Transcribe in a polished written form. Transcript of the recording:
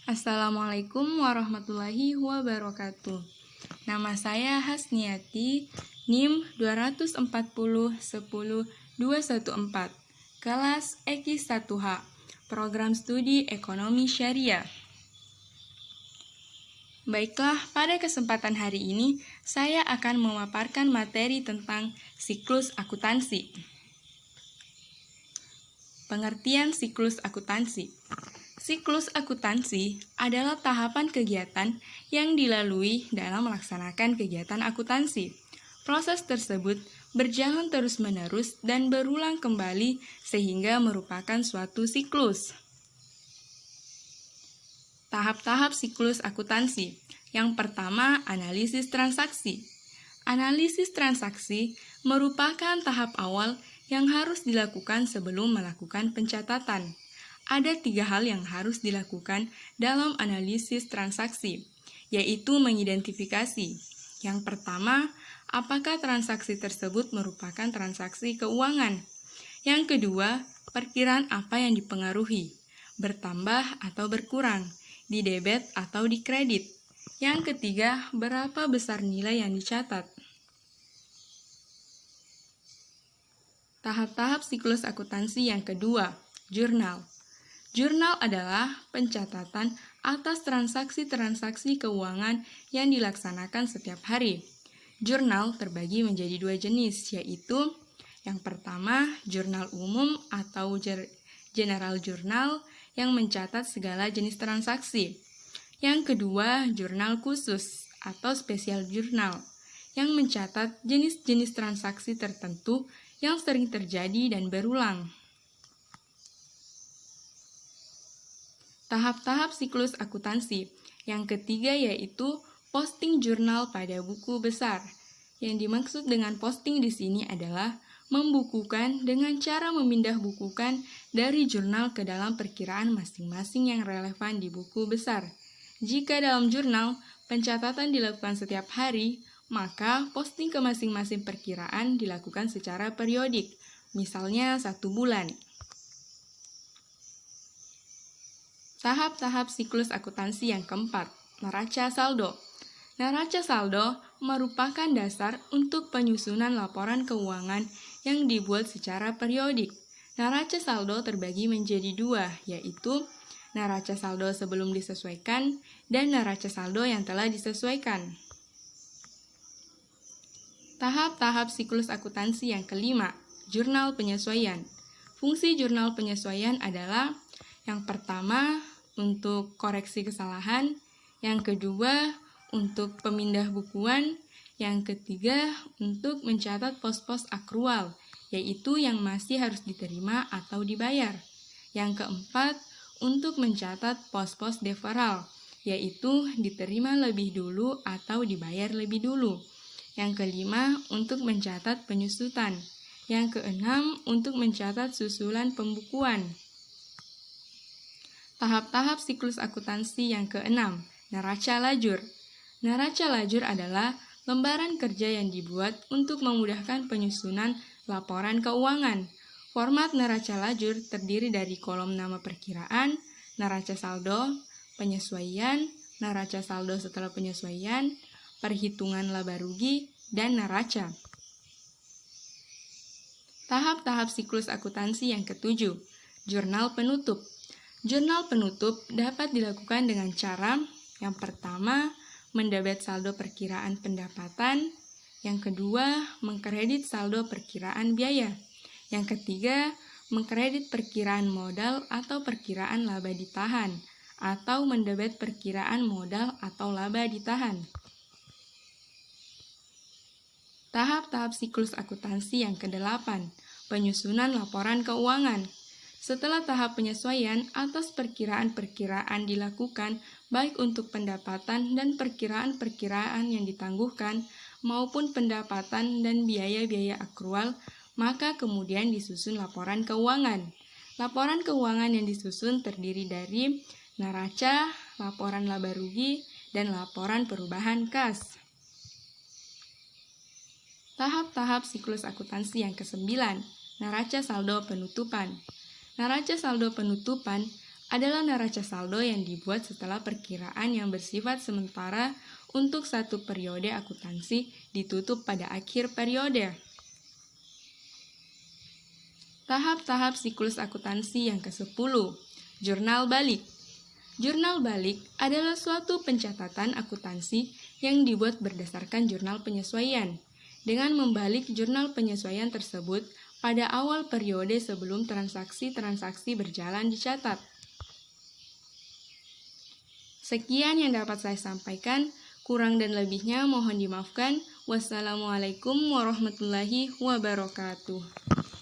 Assalamualaikum warahmatullahi wabarakatuh. Nama saya Hasniati, NIM 24010-214, kelas EKI 1H, Program Studi Ekonomi Syariah. Baiklah, pada kesempatan hari ini saya akan memaparkan materi tentang siklus akuntansi. Pengertian siklus akuntansi. Siklus akuntansi adalah tahapan kegiatan yang dilalui dalam melaksanakan kegiatan akuntansi. Proses tersebut berjalan terus-menerus dan berulang kembali sehingga merupakan suatu siklus. Tahap-tahap siklus akuntansi. Yang pertama, analisis transaksi. Analisis transaksi merupakan tahap awal yang harus dilakukan sebelum melakukan pencatatan. Ada 3 hal yang harus dilakukan dalam analisis transaksi, yaitu mengidentifikasi. Yang pertama, apakah transaksi tersebut merupakan transaksi keuangan? Yang kedua, perkiraan apa yang dipengaruhi, bertambah atau berkurang, di debit atau di kredit. Yang ketiga, berapa besar nilai yang dicatat. Tahap-tahap siklus akuntansi yang kedua, jurnal. Jurnal adalah pencatatan atas transaksi-transaksi keuangan yang dilaksanakan setiap hari. Jurnal terbagi menjadi 2 jenis, yaitu yang pertama, jurnal umum atau general journal yang mencatat segala jenis transaksi. Yang kedua, jurnal khusus atau special journal yang mencatat jenis-jenis transaksi tertentu yang sering terjadi dan berulang. Tahap-tahap siklus akuntansi. Yang ketiga yaitu posting jurnal pada buku besar. Yang dimaksud dengan posting di sini adalah membukukan dengan cara memindah bukukan dari jurnal ke dalam perkiraan masing-masing yang relevan di buku besar. Jika dalam jurnal pencatatan dilakukan setiap hari, maka posting ke masing-masing perkiraan dilakukan secara periodik, misalnya 1 bulan. Tahap-tahap siklus akuntansi yang keempat, neraca saldo. Neraca saldo merupakan dasar untuk penyusunan laporan keuangan yang dibuat secara periodik. Neraca saldo terbagi menjadi 2, yaitu neraca saldo sebelum disesuaikan dan neraca saldo yang telah disesuaikan. Tahap-tahap siklus akuntansi yang kelima, jurnal penyesuaian. Fungsi jurnal penyesuaian adalah yang pertama, untuk koreksi kesalahan. Yang kedua, untuk pemindah bukuan. Yang ketiga, untuk mencatat pos-pos akrual, yaitu yang masih harus diterima atau dibayar. Yang keempat, untuk mencatat pos-pos deferral, yaitu diterima lebih dulu atau dibayar lebih dulu. Yang kelima, untuk mencatat penyusutan. Yang keenam, untuk mencatat susulan pembukuan. Tahap-tahap siklus akuntansi yang keenam, neraca lajur. Neraca lajur adalah lembaran kerja yang dibuat untuk memudahkan penyusunan laporan keuangan. Format neraca lajur terdiri dari kolom nama perkiraan, neraca saldo, penyesuaian, neraca saldo setelah penyesuaian, perhitungan laba rugi, dan neraca. Tahap-tahap siklus akuntansi yang ketujuh, jurnal penutup. Jurnal penutup dapat dilakukan dengan cara yang pertama, mendebet saldo perkiraan pendapatan, yang kedua, mengkredit saldo perkiraan biaya, yang ketiga, mengkredit perkiraan modal atau perkiraan laba ditahan, atau mendebet perkiraan modal atau laba ditahan. Tahap-tahap siklus akuntansi yang kedelapan, penyusunan laporan keuangan. Setelah tahap penyesuaian atas perkiraan-perkiraan dilakukan baik untuk pendapatan dan perkiraan-perkiraan yang ditangguhkan maupun pendapatan dan biaya-biaya akrual, maka kemudian disusun laporan keuangan. Laporan keuangan yang disusun terdiri dari neraca, laporan laba rugi, dan laporan perubahan kas. Tahap-tahap siklus akuntansi yang ke-9, neraca saldo penutupan. Neraca saldo penutupan adalah neraca saldo yang dibuat setelah perkiraan yang bersifat sementara untuk satu periode akuntansi ditutup pada akhir periode. Tahap-tahap siklus akuntansi yang ke-10, jurnal balik. Jurnal balik adalah suatu pencatatan akuntansi yang dibuat berdasarkan jurnal penyesuaian, dengan membalik jurnal penyesuaian tersebut pada awal periode sebelum transaksi-transaksi berjalan dicatat. Sekian yang dapat saya sampaikan, kurang dan lebihnya mohon dimaafkan. Wassalamualaikum warahmatullahi wabarakatuh.